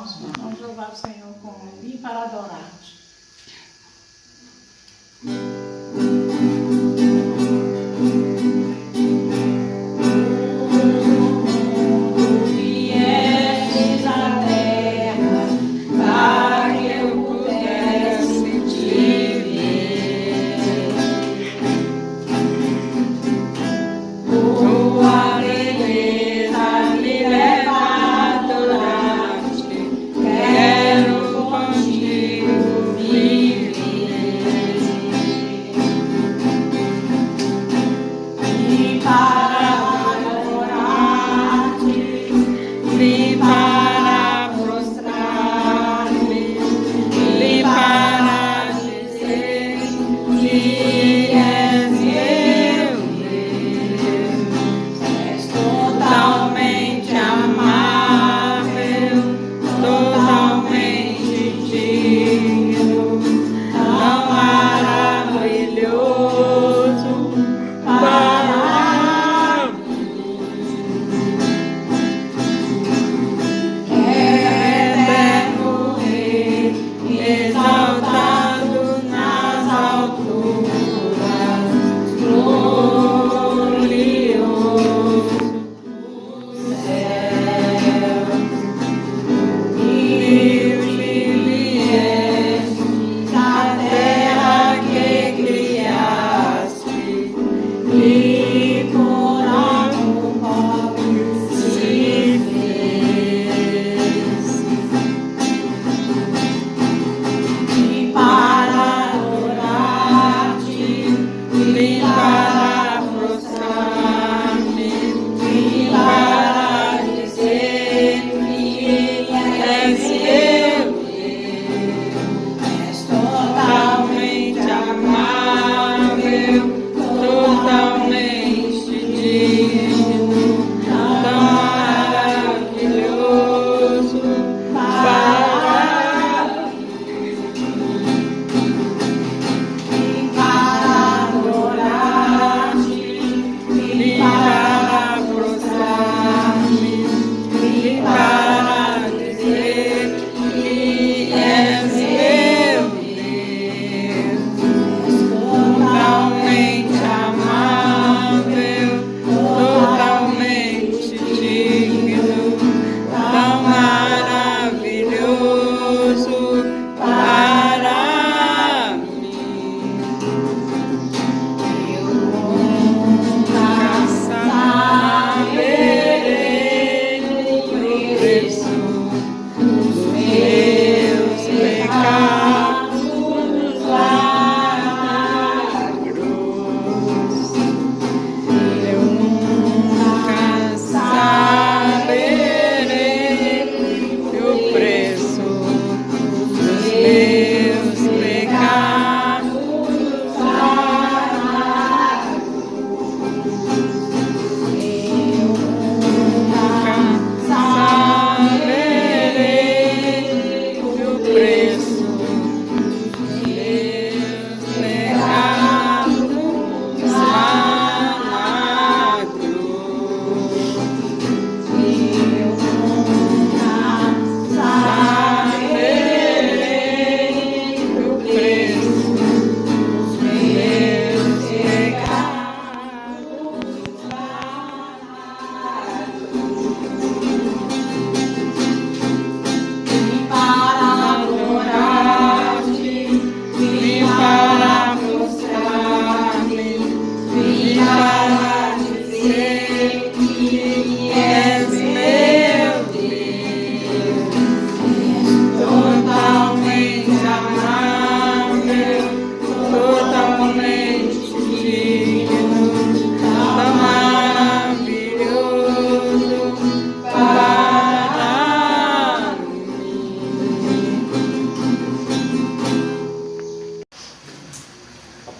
Vamos louvar o Senhor com e para adorar-te.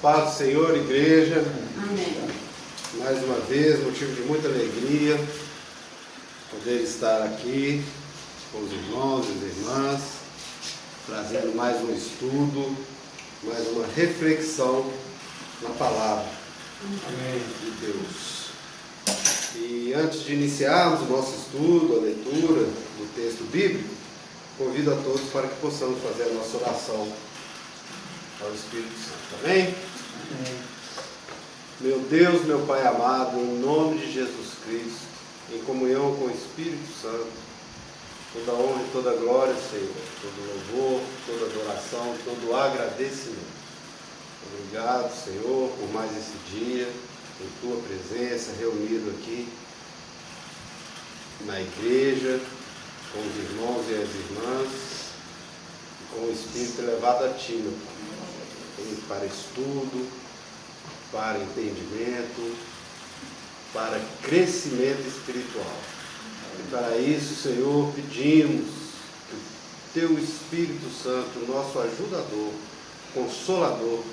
Paz do Senhor, igreja. Amém. Mais uma vez, motivo de muita alegria poder estar aqui com os irmãos e as irmãs, trazendo mais um estudo, mais uma reflexão na palavra de Deus. E antes de iniciarmos o nosso estudo, a leitura do texto bíblico, convido a todos para que possamos fazer a nossa oração ao Espírito Santo. Amém? Amém. Meu Deus, meu Pai amado, em nome de Jesus Cristo, em comunhão com o Espírito Santo, toda honra e toda glória, Senhor, todo louvor, toda adoração, todo agradecimento. Obrigado, Senhor, por mais esse dia, em Tua presença, reunido aqui na igreja, com os irmãos e as irmãs, e com o Espírito elevado a Ti, meu Pai, para estudo, para entendimento, para crescimento espiritual. E para isso, Senhor, pedimos que o Teu Espírito Santo, nosso ajudador, consolador,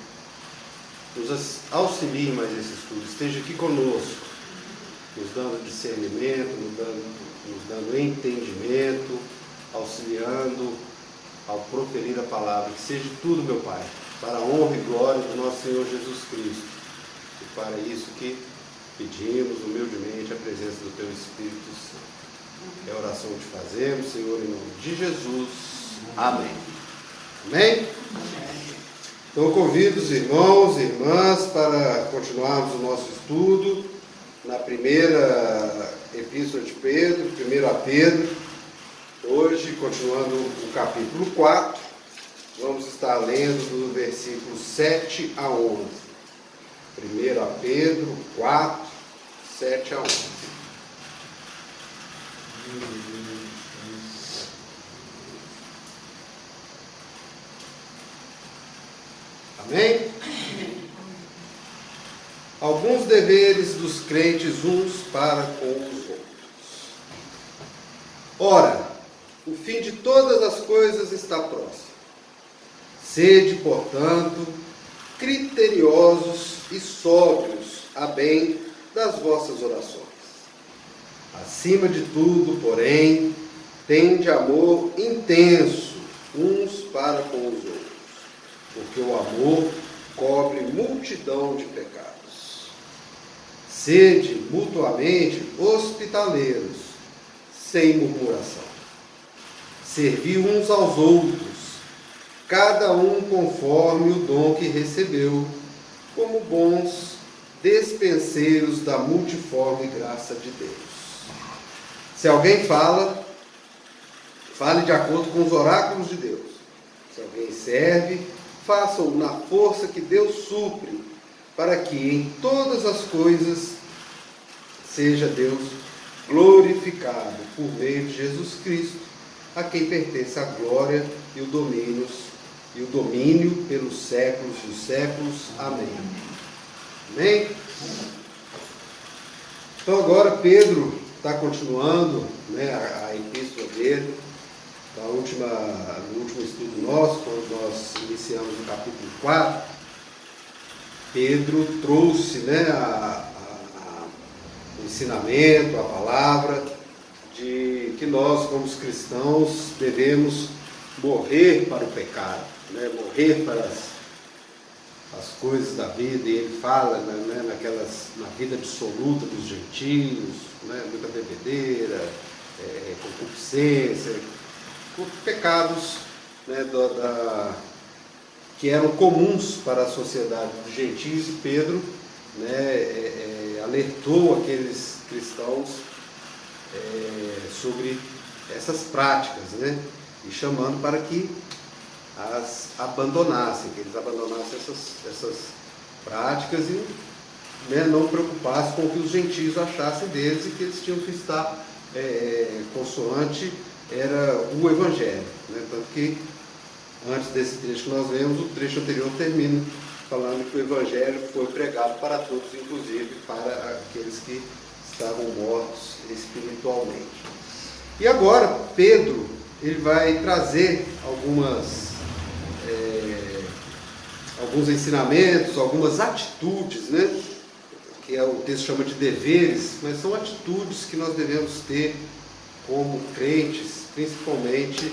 nos auxilie mais nesse estudo, esteja aqui conosco, nos dando discernimento, nos dando entendimento, auxiliando ao proferir a palavra. Que seja tudo, meu Pai, para a honra e glória do nosso Senhor Jesus Cristo. E para isso que pedimos humildemente a presença do Teu Espírito Santo. É a oração que fazemos, Senhor, em nome de Jesus. Amém. Amém? Então eu convido os irmãos e irmãs para continuarmos o nosso estudo na primeira epístola de Pedro, 1 a Pedro. Hoje, continuando o capítulo 4, vamos estar lendo do versículo 7 a 11. 1 a Pedro 4, 7 a 11. Amém? Alguns deveres dos crentes uns para com os outros. Ora, o fim de todas as coisas está próximo. Sede, portanto, criteriosos e sóbrios a bem das vossas orações. Acima de tudo, porém, tende amor intenso uns para com os outros, porque o amor cobre multidão de pecados. Sede mutuamente hospitaleiros, sem murmuração. Servi uns aos outros, cada um conforme o dom que recebeu, como bons despenseiros da multiforme graça de Deus. Se alguém fala, fale de acordo com os oráculos de Deus. Se alguém serve, faça-o na força que Deus supre, para que em todas as coisas seja Deus glorificado por meio de Jesus Cristo, a quem pertence a glória e o domínio pelos séculos dos séculos. Amém. Amém? Então agora Pedro está continuando, né, a epístola dele. No último estudo nosso, quando nós iniciamos o capítulo 4, Pedro trouxe, né, o ensinamento, a palavra, de que nós, como cristãos, devemos morrer para o pecado, né, morrer para as coisas da vida. E ele fala, né, na vida absoluta dos gentios, né, muita bebedeira, concupiscência, pecados, né, que eram comuns para a sociedade dos gentios. E Pedro, né, alertou aqueles cristãos sobre essas práticas, né, e chamando para que as abandonassem, que eles abandonassem essas práticas e, né, não preocupassem com o que os gentios achassem deles, e que eles tinham que estar consoante era o Evangelho, né? Tanto que antes desse trecho que nós lemos, o trecho anterior termina falando que o Evangelho foi pregado para todos, inclusive para aqueles que estavam mortos espiritualmente. E agora Pedro, ele vai trazer alguns ensinamentos, algumas atitudes, né, que o texto chama de deveres, mas são atitudes que nós devemos ter como crentes, principalmente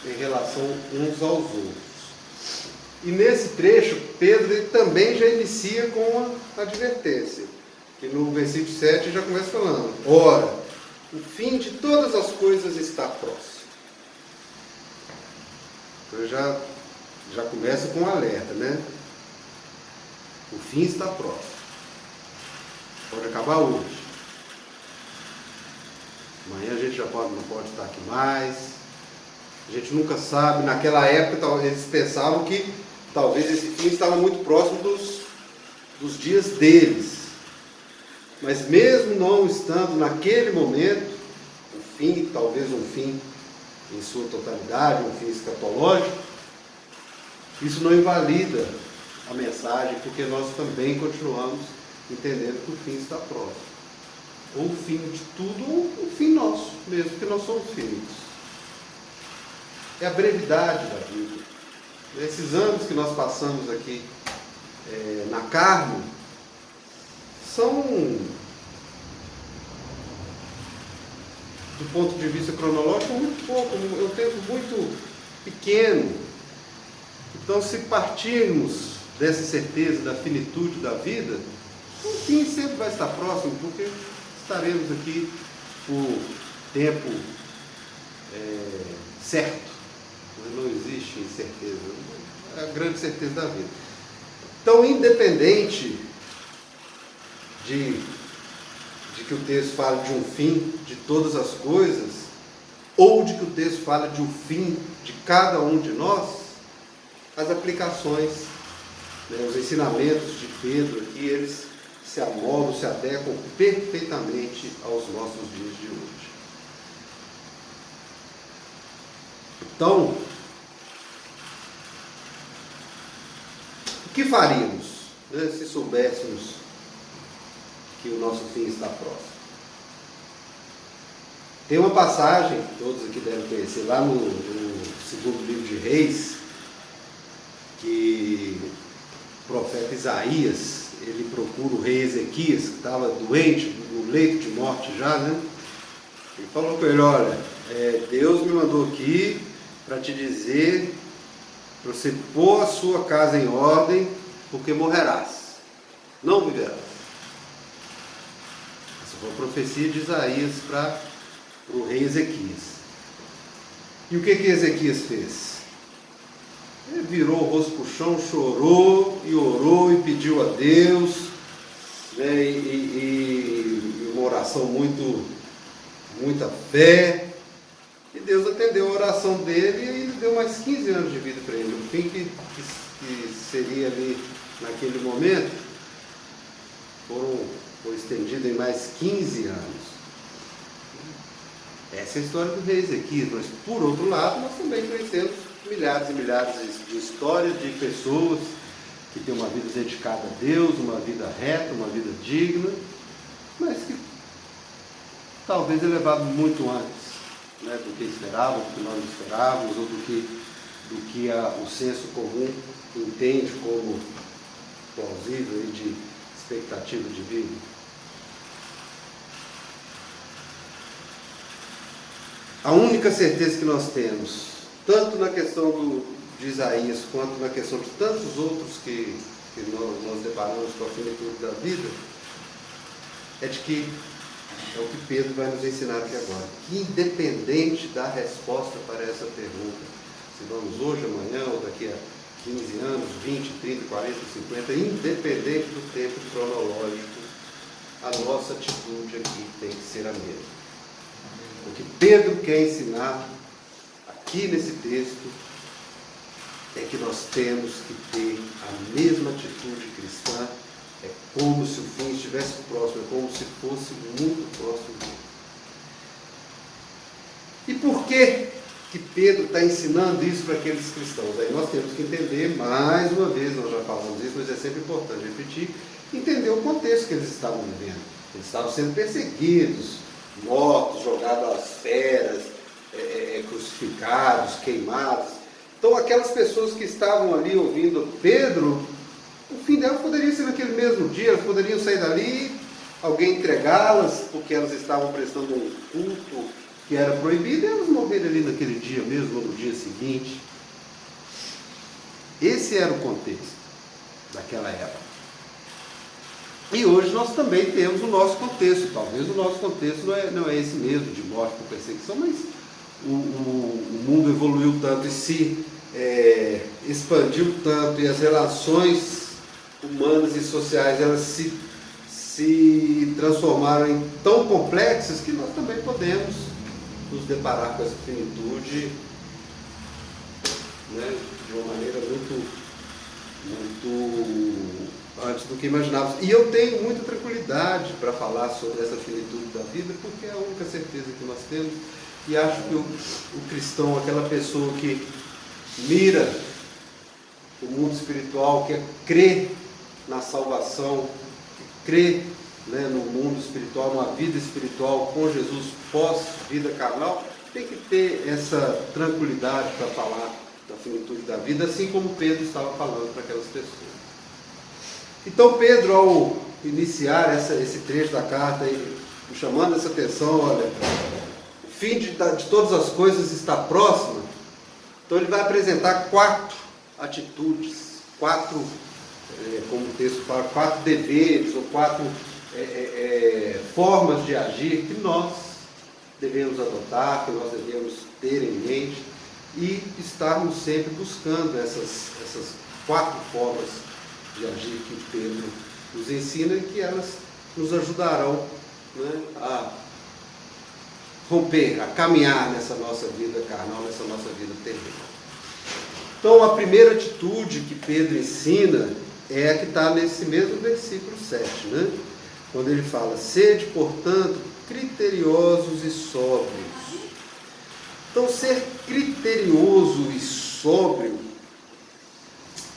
em relação uns aos outros. E nesse trecho, Pedro ele também já inicia com uma advertência, que no versículo 7 já começa falando: ora, o fim de todas as coisas está próximo. Então já começa com um alerta, né? O fim está próximo. Pode acabar hoje. Amanhã a gente já não pode estar aqui mais. A gente nunca sabe. Naquela época eles pensavam que talvez esse fim estava muito próximo dos dias deles. Mas mesmo não estando naquele momento, o fim, talvez um fim em sua totalidade, um fim escatológico, isso não invalida a mensagem, porque nós também continuamos entendendo que o fim está próximo. Ou o fim de tudo, ou o fim nosso mesmo, porque nós somos finitos. É a brevidade da vida. Esses anos que nós passamos aqui na carne, são, do ponto de vista cronológico, muito pouco, é um tempo muito pequeno. Então, se partirmos dessa certeza da finitude da vida, o fim sempre vai estar próximo, porque estaremos aqui por tempo certo. Não existe incerteza, é a grande certeza da vida. Então, independente de que o texto fale de um fim de todas as coisas, ou de que o texto fale de um fim de cada um de nós, as aplicações, os ensinamentos de Pedro aqui, eles se amoldam, se adequam perfeitamente aos nossos dias de hoje. Então, o que faríamos, se soubéssemos que o nosso fim está próximo? Tem uma passagem, todos aqui devem conhecer, lá no segundo livro de Reis, que o profeta Isaías, ele procura o rei Ezequias, que estava doente, no leito de morte já, né? Ele falou com ele: olha, Deus me mandou aqui para te dizer, para você pôr a sua casa em ordem, porque morrerás, não viverás. Essa foi a profecia de Isaías para o rei Ezequias. E o que Ezequias fez? Ele virou o rosto para o chão, chorou e orou e pediu a Deus, né, e uma oração muita fé. E Deus atendeu a oração dele e ele deu mais 15 anos de vida para ele. O fim que seria ali naquele momento foi estendido em mais 15 anos. Essa é a história do rei Ezequias, mas por outro lado nós também conhecemos milhares e milhares de histórias de pessoas que têm uma vida dedicada a Deus, uma vida reta, uma vida digna, mas que talvez elevavam muito antes, né, do que esperavam, do que nós esperávamos, ou do que o senso comum entende como plausível e de expectativa de vida. A única certeza que nós temos, tanto na questão de Isaías, quanto na questão de tantos outros que nós deparamos com a finitude da vida, é de que é o que Pedro vai nos ensinar aqui agora. Que independente da resposta para essa pergunta, se vamos hoje, amanhã, ou daqui a 15 anos, 20, 30, 40, 50, independente do tempo cronológico, a nossa atitude aqui tem que ser a mesma. O que Pedro quer ensinar aqui nesse texto é que nós temos que ter a mesma atitude cristã. É como se o fim estivesse próximo, é como se fosse muito próximo dele. E por que Pedro está ensinando isso para aqueles cristãos? Aí nós temos que entender, mais uma vez, nós já falamos isso, mas é sempre importante repetir, entender o contexto que eles estavam vivendo. Eles estavam sendo perseguidos, mortos, jogados às feras, crucificados, queimados. Então aquelas pessoas que estavam ali ouvindo Pedro, o fim delas poderia ser naquele mesmo dia, elas poderiam sair dali, alguém entregá-las, porque elas estavam prestando um culto que era proibido, e elas morreram ali naquele dia mesmo, ou no dia seguinte. Esse era o contexto daquela época. E hoje nós também temos o nosso contexto. Talvez o nosso contexto não é esse mesmo, de morte por perseguição, mas o mundo evoluiu tanto e se expandiu tanto e as relações humanas e sociais elas se transformaram em tão complexas que nós também podemos nos deparar com essa finitude, né, de uma maneira muito antes do que imaginávamos. E eu tenho muita tranquilidade para falar sobre essa finitude da vida, porque é a única certeza que nós temos. E acho que o cristão, aquela pessoa que mira o mundo espiritual, que crê na salvação, que crê, né, no mundo espiritual, numa vida espiritual com Jesus pós-vida carnal, tem que ter essa tranquilidade para falar da finitude da vida, assim como Pedro estava falando para aquelas pessoas. Então Pedro, ao iniciar esse trecho da carta, chamando essa atenção, olha, o fim de todas as coisas está próximo. Então ele vai apresentar 4 atitudes, 4, como o texto fala, 4 deveres, ou 4 formas de agir que nós devemos adotar, que nós devemos ter em mente e estarmos sempre buscando essas 4 formas de agir que Pedro nos ensina e que elas nos ajudarão, né, a romper, a caminhar nessa nossa vida carnal, nessa nossa vida terrena. Então a primeira atitude que Pedro ensina é a que está nesse mesmo versículo 7, né? Quando ele fala: sede, portanto, criteriosos e sóbrios. Então, ser criterioso e sóbrio,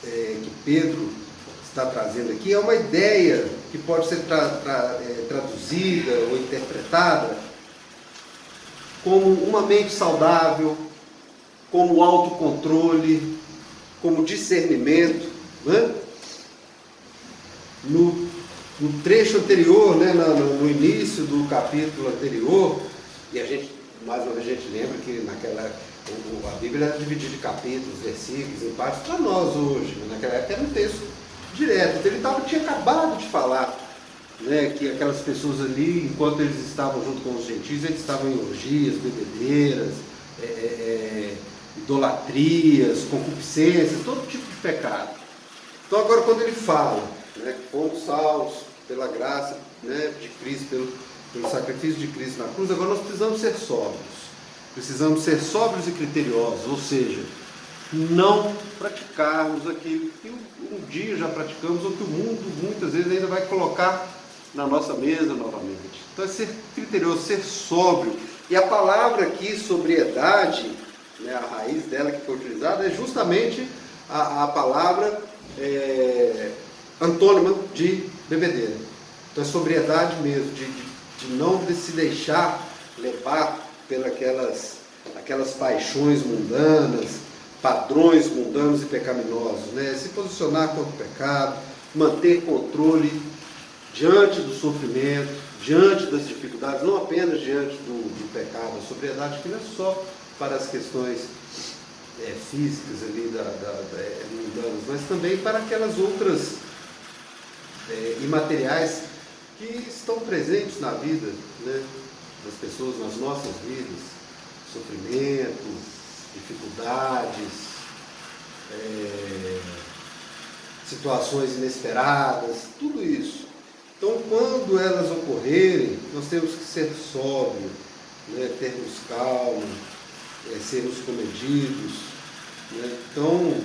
que Pedro está trazendo aqui, é uma ideia que pode ser traduzida ou interpretada como uma mente saudável, como autocontrole, como discernimento, né? No trecho anterior, né, no início do capítulo anterior, e a gente, mais uma vez, a gente lembra que a Bíblia era dividida em capítulos, versículos, em partes, para nós hoje, naquela época era um texto direto. Então ele tinha acabado de falar, né, que aquelas pessoas ali, enquanto eles estavam junto com os gentios, eles estavam em orgias, bebedeiras, idolatrias, concupiscências, todo tipo de pecado. Então agora quando ele fala, né, que fomos salvos pela graça, né, de Cristo, pelo sacrifício de Cristo na cruz, agora nós precisamos ser sóbrios. Precisamos ser sóbrios e criteriosos, ou seja, não praticarmos aquilo que um dia já praticamos ou que o mundo muitas vezes ainda vai colocar na nossa mesa novamente. Então é ser criterioso, ser sóbrio. E a palavra aqui, sobriedade, né, a raiz dela que foi utilizada, é justamente a palavra antônima de bebedeira. Então é sobriedade mesmo, de não se deixar levar pelas aquelas paixões mundanas, padrões mundanos e pecaminosos, né? Se posicionar contra o pecado, manter controle diante do sofrimento, diante das dificuldades, não apenas diante do pecado. A sobriedade aqui não é só para as questões físicas ali mundanas, mas também para aquelas outras imateriais que estão presentes na vida, né, das pessoas, nas nossas vidas. Sofrimento, dificuldades, situações inesperadas, tudo isso. Então, quando elas ocorrerem, nós temos que ser sóbrios, né, termos calma, sermos comedidos, né? Então,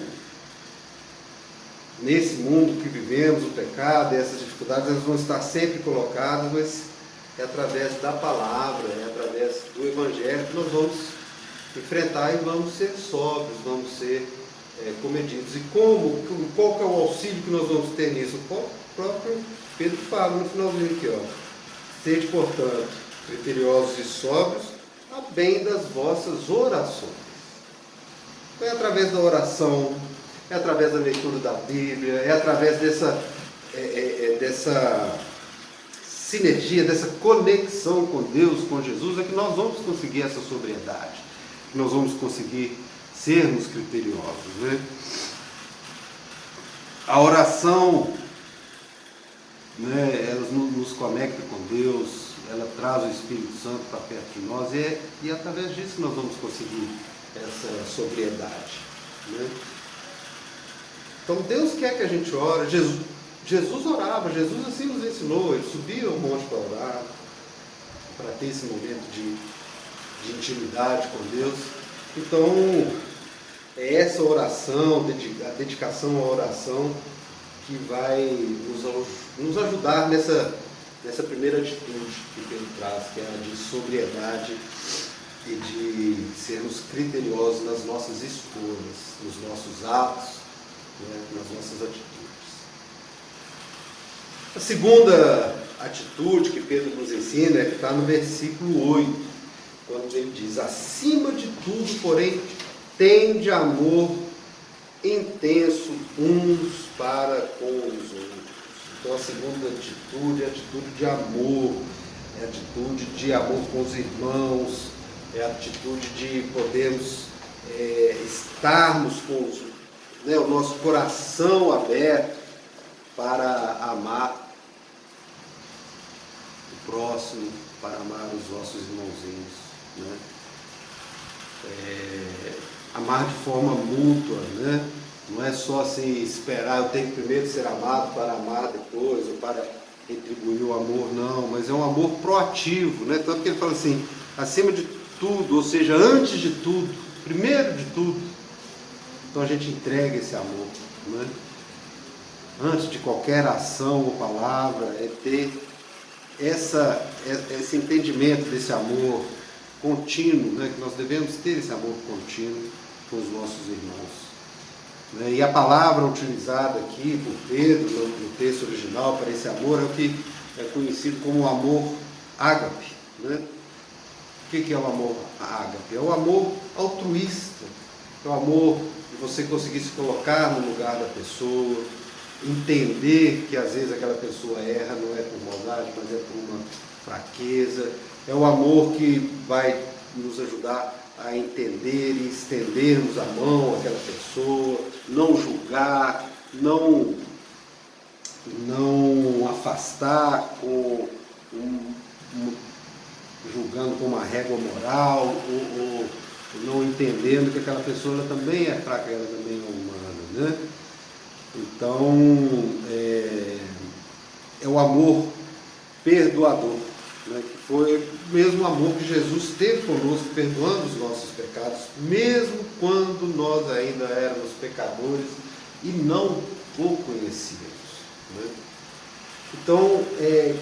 nesse mundo que vivemos, o pecado e essas dificuldades, elas vão estar sempre colocadas, mas é através da palavra, é através do Evangelho que nós vamos enfrentar e vamos ser sóbrios, vamos ser comedidos. E qual que é o auxílio que nós vamos ter nisso? O próprio Pedro fala no finalzinho aqui, ó: sede, portanto, criteriosos e sóbrios, a bem das vossas orações. Então é através da oração, é através da leitura da Bíblia, é através dessa sinergia, dessa conexão com Deus, com Jesus, é que nós vamos conseguir essa sobriedade, que nós vamos conseguir sermos criteriosos, né? A oração, né, ela nos conecta com Deus, ela traz o Espírito Santo para perto de nós, e é através disso que nós vamos conseguir essa sobriedade. né? Então Deus quer que a gente ore. Jesus orava, Jesus assim nos ensinou, ele subia ao monte para orar, para ter esse momento de intimidade com Deus. Então, é essa oração, a dedicação à oração, que vai nos ajudar nessa primeira atitude que Pedro traz, que é a de sobriedade e de sermos criteriosos nas nossas escolhas, nos nossos atos, né, nas nossas atitudes. A segunda atitude que Pedro nos ensina é que está no versículo 8, quando ele diz: acima de tudo, porém, tende amor intenso uns para com os outros. Então a segunda atitude é a atitude de amor, é a atitude de amor com os irmãos, é a atitude de podermos estarmos com o nosso coração aberto para amar o próximo, para amar os nossos irmãozinhos, né? Amar de forma mútua, né? Não é só assim esperar, eu tenho que primeiro ser amado para amar depois, ou para retribuir o amor, não, mas é um amor proativo, né? Tanto que ele fala assim, acima de tudo, ou seja, antes de tudo, primeiro de tudo, então a gente entrega esse amor, né? Antes de qualquer ação ou palavra, é ter esse entendimento desse amor contínuo, né? Que nós devemos ter esse amor contínuo com os nossos irmãos. E a palavra utilizada aqui por Pedro, no texto original, para esse amor, é o que é conhecido como o amor ágape, né? O que é o amor ágape? É o amor altruísta, é o amor de você conseguir se colocar no lugar da pessoa, entender que às vezes aquela pessoa erra, não é por maldade, mas é por uma fraqueza. É o amor que vai nos ajudar a entender e estendermos a mão àquela pessoa, não julgar, não afastar, julgando com uma régua moral, ou não entendendo que aquela pessoa ela também é fraca, ela também é humana, né? Então, é o amor perdoador, né? Que foi o mesmo amor que Jesus teve conosco, perdoando os nossos pecados, mesmo quando nós ainda éramos pecadores e não o conhecíamos, né? Então, é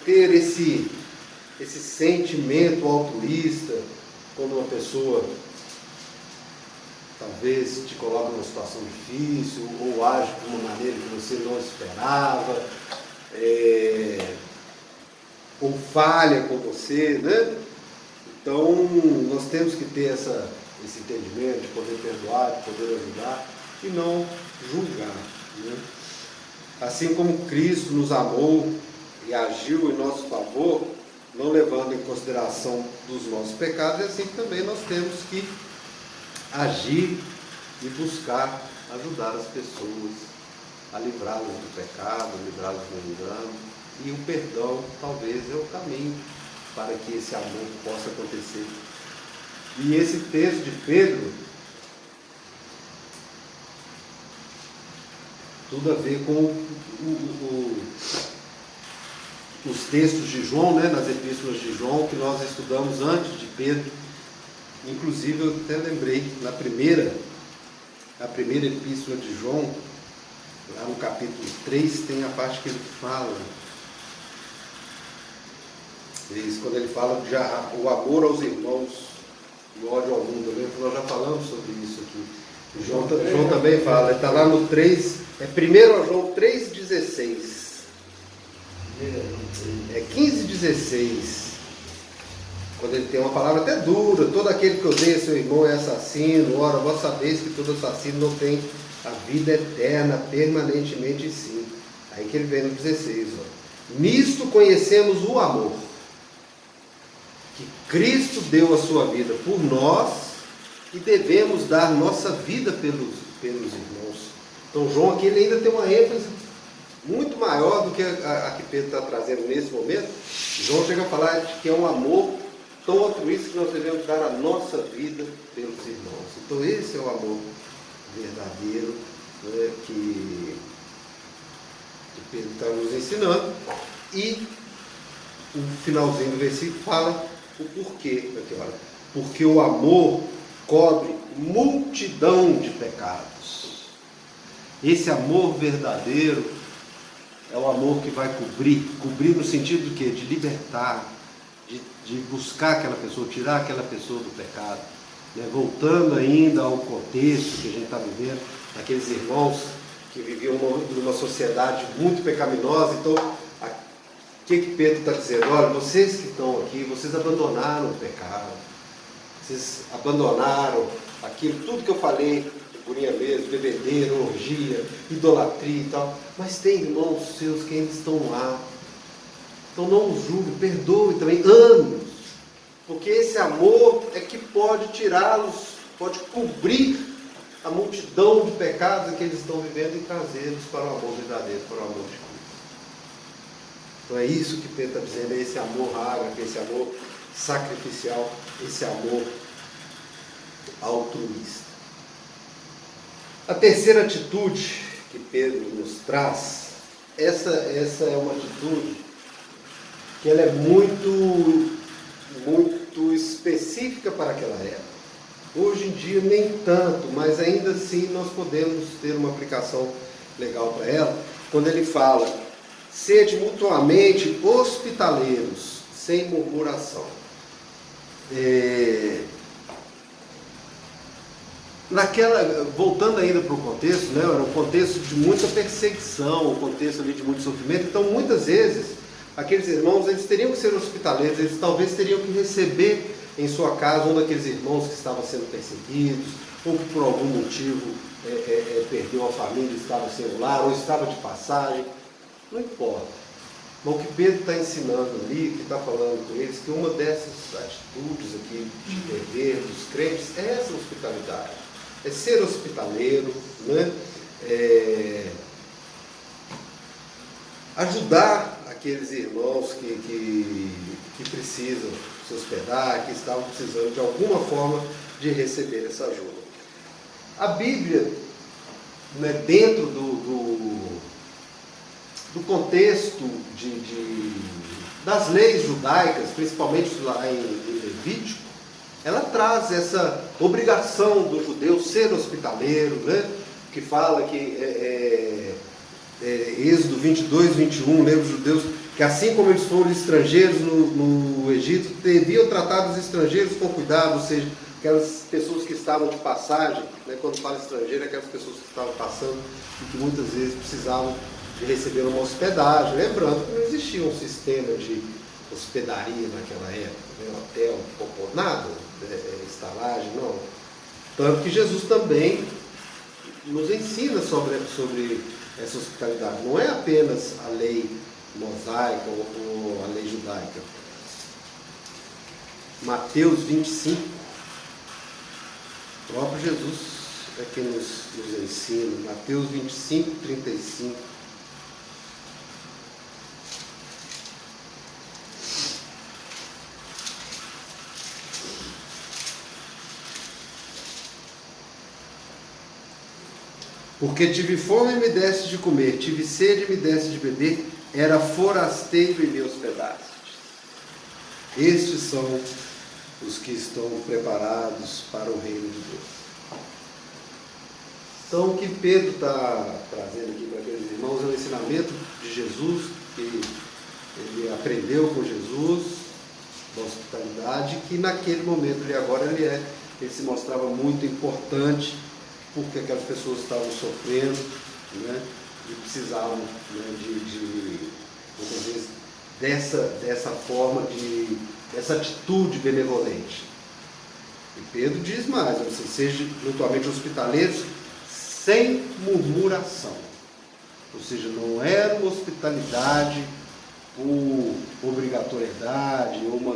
ter esse sentimento altruísta quando uma pessoa talvez te coloca numa situação difícil, ou age de uma maneira que você não esperava, ou falha com você, né? Então, nós temos que ter esse entendimento de poder perdoar, de poder ajudar e não julgar, né? Assim como Cristo nos amou e agiu em nosso favor, não levando em consideração dos nossos pecados, é assim que também nós temos que agir e buscar ajudar as pessoas a livrá-las do pecado, a livrá-las do engano. E o perdão talvez é o caminho para que esse amor possa acontecer. E esse texto de Pedro, tudo a ver com os textos de João, né, nas epístolas de João, que nós estudamos antes de Pedro. Inclusive, eu até lembrei, na primeira epístola de João, lá no capítulo 3, tem a parte que ele fala, quando ele fala de o amor aos irmãos e o ódio ao mundo, né? Nós já falamos sobre isso aqui. João também fala, está lá no 3, 1 João 3,16. 15,16. Quando ele tem uma palavra até dura: todo aquele que odeia seu irmão é assassino. Ora, vós sabeis que todo assassino não tem a vida eterna permanentemente em si. Aí que ele vem no 16. Nisto conhecemos o amor, que Cristo deu a sua vida por nós e devemos dar nossa vida pelos irmãos. Então João aqui ele ainda tem uma ênfase muito maior do que a que Pedro está trazendo nesse momento. João chega a falar de que é um amor tão altruísta que nós devemos dar a nossa vida pelos irmãos. Então esse é o amor verdadeiro, né, que Pedro está nos ensinando. E o finalzinho do versículo fala o porquê. Aqui, olha, porque o amor cobre multidão de pecados. Esse amor verdadeiro é o amor que vai cobrir no sentido de quê? De libertar, de buscar aquela pessoa, tirar aquela pessoa do pecado, né? Voltando ainda ao contexto que a gente está vivendo, aqueles irmãos que viviam numa sociedade muito pecaminosa. Então, o que Pedro está dizendo? Olha, vocês que estão aqui, vocês abandonaram o pecado, vocês abandonaram aquilo, tudo que eu falei, purinha mesmo, bebedeira, orgia, idolatria e tal, mas tem irmãos seus que ainda estão lá. Então não os julgue, perdoe também, ame-os, porque esse amor é que pode tirá-los, pode cobrir a multidão de pecados que eles estão vivendo e trazê-los para o amor verdadeiro, para o amor de Cristo. Então é isso que Pedro está dizendo, é esse amor ágape, esse amor sacrificial, esse amor altruísta. A terceira atitude que Pedro nos traz, essa é uma atitude que ela é muito específica para aquela época. Hoje em dia nem tanto, mas ainda assim nós podemos ter uma aplicação legal para ela, quando ele fala: sede mutuamente hospitaleiros, sem murmuração. Voltando ainda para o contexto, né, era um contexto de muita perseguição, um contexto ali de muito sofrimento. Então muitas vezes aqueles irmãos, eles teriam que ser hospitaleiros, eles talvez teriam que receber em sua casa um daqueles irmãos que estavam sendo perseguidos, ou que por algum motivo perdeu a família, estava sem o lar, ou estava de passagem, não importa. Mas o que Pedro está ensinando ali, que está falando com eles, que uma dessas atitudes aqui de dever dos crentes é essa hospitalidade, é ser hospitaleiro, né? Ajudar aqueles irmãos que precisam se hospedar, que estavam precisando de alguma forma de receber essa ajuda. A Bíblia, né, dentro do contexto das leis judaicas, principalmente lá em Levítico, ela traz essa obrigação do judeu ser hospitaleiro, né, que fala que Êxodo 22, 21, lembra os judeus que assim como eles foram estrangeiros no Egito, deviam tratar os estrangeiros com cuidado, ou seja, aquelas pessoas que estavam de passagem, né, quando fala estrangeiro, aquelas pessoas que estavam passando e que muitas vezes precisavam de receber uma hospedagem, lembrando que não existia um sistema de hospedaria naquela época, né, hotel, nada, estalagem, não. Tanto que Jesus também nos ensina sobre essa hospitalidade. Não é apenas a lei mosaica ou a lei judaica. Mateus 25, o próprio Jesus é quem nos ensina. Mateus 25, 35. Porque tive fome e me deste de comer, tive sede e me deste de beber, era forasteiro e me hospedastes. Estes são os que estão preparados para o reino de Deus. Então o que Pedro está trazendo aqui para aqueles irmãos é o ensinamento de Jesus, que ele aprendeu com Jesus, da hospitalidade, que naquele momento ele se mostrava muito importante, porque aquelas pessoas estavam sofrendo, né, e precisavam, né, muitas vezes, dessa forma, dessa atitude benevolente. E Pedro diz mais: vocês sejam mutuamente hospitaleiros sem murmuração. Ou seja, não era uma hospitalidade por obrigatoriedade, ou uma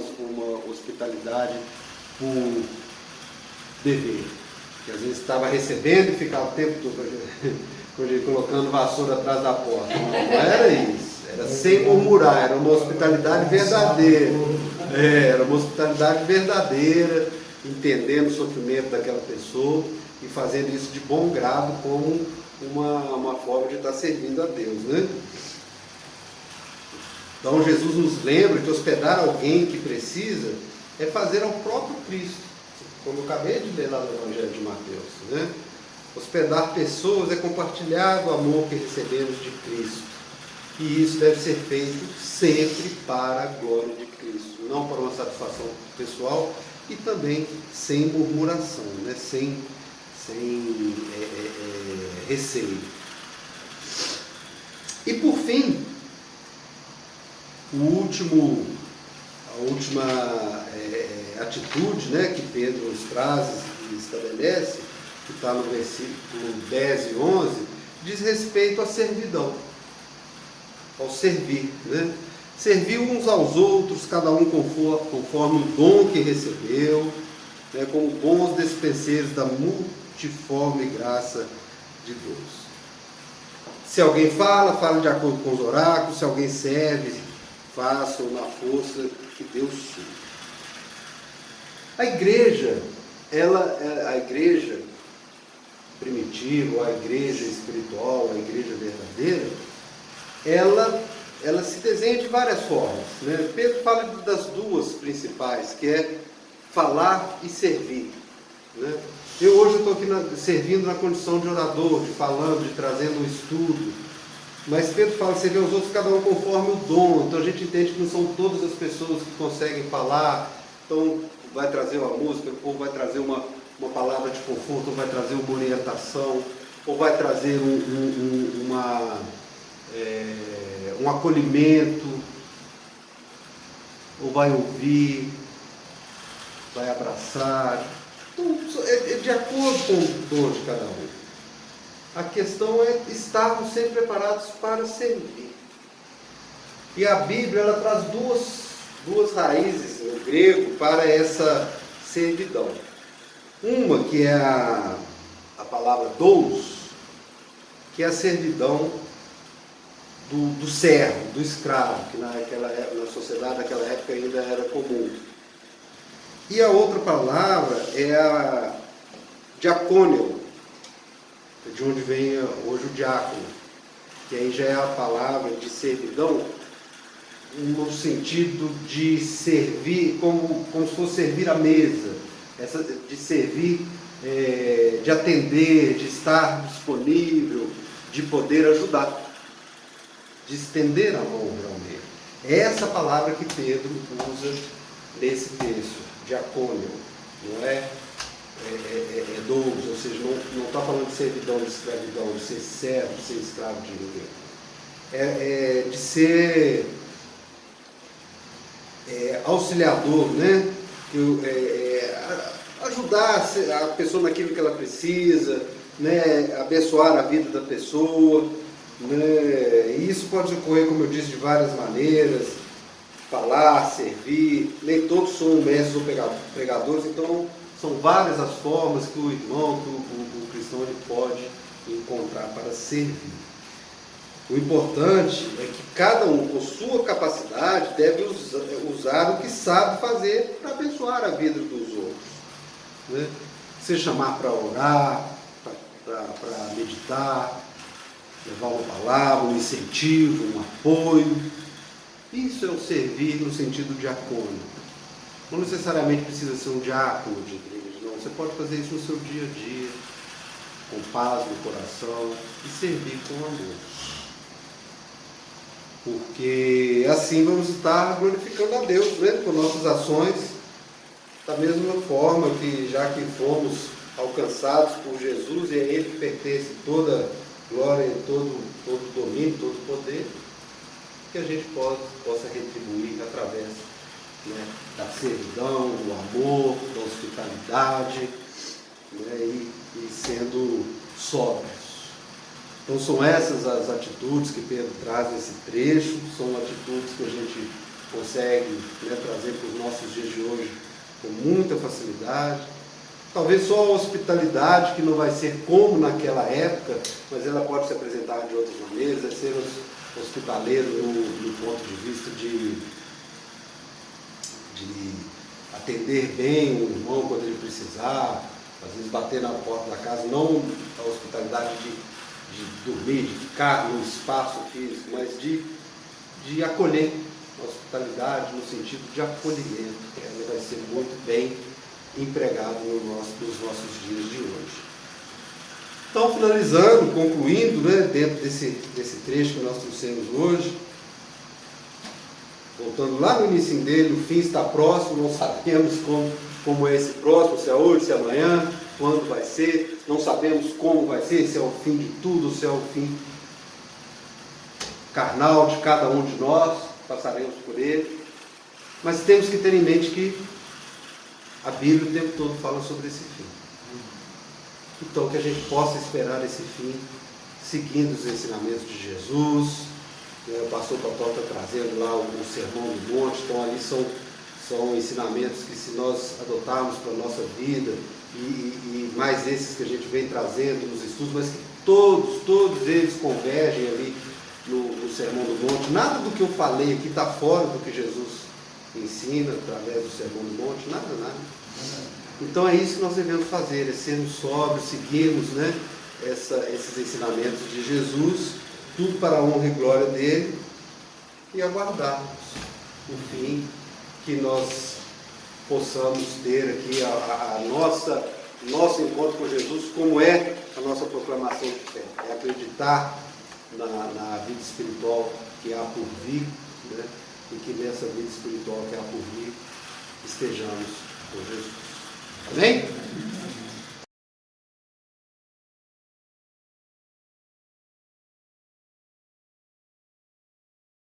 hospitalidade por dever. Que às vezes estava recebendo e ficava o tempo todo colocando vassoura atrás da porta. Não era isso. Era sem murmurar, era uma hospitalidade verdadeira. Era uma hospitalidade verdadeira, entendendo o sofrimento daquela pessoa e fazendo isso de bom grado como uma forma de estar servindo a Deus, né? Então Jesus nos lembra que hospedar alguém que precisa é fazer ao próprio Cristo, como eu acabei de ler lá no Evangelho de Mateus, né? Hospedar pessoas é compartilhar o amor que recebemos de Cristo. E isso deve ser feito sempre para a glória de Cristo, não para uma satisfação pessoal e também sem murmuração, né? sem receio. E por fim, a última atitude, né, que Pedro nos traz e estabelece, que está no versículo 10 e 11, diz respeito à servidão, ao servir, né? Servir uns aos outros, cada um conforme o dom que recebeu, né, como bons despenseiros da multiforme graça de Deus. Se alguém fala, fale de acordo com os oráculos. Se alguém serve, faça-o na força que Deus supre. A igreja primitiva, a igreja espiritual, a igreja verdadeira, ela se desenha de várias formas, né? Pedro fala das duas principais, que é falar e servir, né? Hoje eu estou aqui servindo na condição de orador, de falando, de trazendo um estudo, mas Pedro fala servir aos outros, cada um conforme o dom. Então a gente entende que não são todas as pessoas que conseguem falar, então vai trazer uma música, ou vai trazer uma palavra de conforto, ou vai trazer uma orientação, ou vai trazer um acolhimento, ou vai ouvir, vai abraçar. Então, é de acordo com o dom de cada um. A questão é estarmos sempre preparados para servir. E a Bíblia ela traz duas raízes no grego para essa servidão. Uma que é a palavra doulos, que é a servidão do servo, do escravo, que na sociedade daquela época ainda era comum. E a outra palavra é a diacônio, de onde vem hoje o diácono, que aí já é a palavra de servidão, no sentido de servir, como se fosse servir à mesa, de servir, de atender, de estar disponível, de poder ajudar, de estender a mão realmente. É essa palavra que Pedro usa nesse texto, diacônio, não é doulos, ou seja, não está falando de servidão, de escravidão, de ser servo, de ser escravo de ninguém. De ser auxiliador, né? Ajudar a pessoa naquilo que ela precisa, né? Abençoar a vida da pessoa, né? E isso pode ocorrer, como eu disse, de várias maneiras. Falar, servir, nem todos são mestres ou pregadores, então são várias as formas que o irmão, que o cristão ele pode encontrar para servir. O importante é que cada um, com sua capacidade, deve usar o que sabe fazer para abençoar a vida dos outros, né? Se chamar para orar, para meditar, levar uma palavra, um incentivo, um apoio. Isso é o servir no sentido diacônico. Não necessariamente precisa ser um diácono de igreja, não. Você pode fazer isso no seu dia a dia, com paz no coração, e servir com amor. Porque assim vamos estar glorificando a Deus, né? Com nossas ações, da mesma forma que já que fomos alcançados por Jesus, e a Ele que pertence toda glória, todo domínio, todo poder, que a gente possa retribuir através, né, da servidão, do amor, da hospitalidade, né, e sendo sóbrios. Então são essas as atitudes que Pedro traz nesse trecho, são atitudes que a gente consegue, né, trazer para os nossos dias de hoje com muita facilidade. Talvez só a hospitalidade, que não vai ser como naquela época, mas ela pode se apresentar de outras maneiras, é ser hospitaleiro no ponto de vista de atender bem o irmão quando ele precisar, às vezes bater na porta da casa, não a hospitalidade de dormir, de ficar no espaço físico, mas de acolher, a hospitalidade no sentido de acolhimento. Ela vai ser muito bem empregada nos nossos dias de hoje. Então, finalizando, concluindo, né, dentro desse trecho que nós trouxemos hoje, voltando lá no início dele, o fim está próximo, não sabemos como é esse próximo, se é hoje, se é amanhã, quando vai ser, não sabemos como vai ser, se é o fim de tudo, se é o fim carnal de cada um de nós, passaremos por ele, mas temos que ter em mente que a Bíblia o tempo todo fala sobre esse fim. Então, que a gente possa esperar esse fim, seguindo os ensinamentos de Jesus. O pastor Totó está trazendo lá o Sermão do Monte, então ali são ensinamentos que, se nós adotarmos para a nossa vida, e mais esses que a gente vem trazendo nos estudos, mas que todos eles convergem ali no Sermão do Monte. Nada do que eu falei aqui está fora do que Jesus ensina através do Sermão do Monte, nada. Então é isso que nós devemos fazer, é sermos sóbrios, seguirmos, né, esses ensinamentos de Jesus, tudo para a honra e glória dele, e aguardarmos o fim, que nós possamos ter aqui nosso encontro com Jesus, como é a nossa proclamação de fé. É acreditar na vida espiritual que há por vir, né? E que nessa vida espiritual que há por vir estejamos com Jesus. Amém?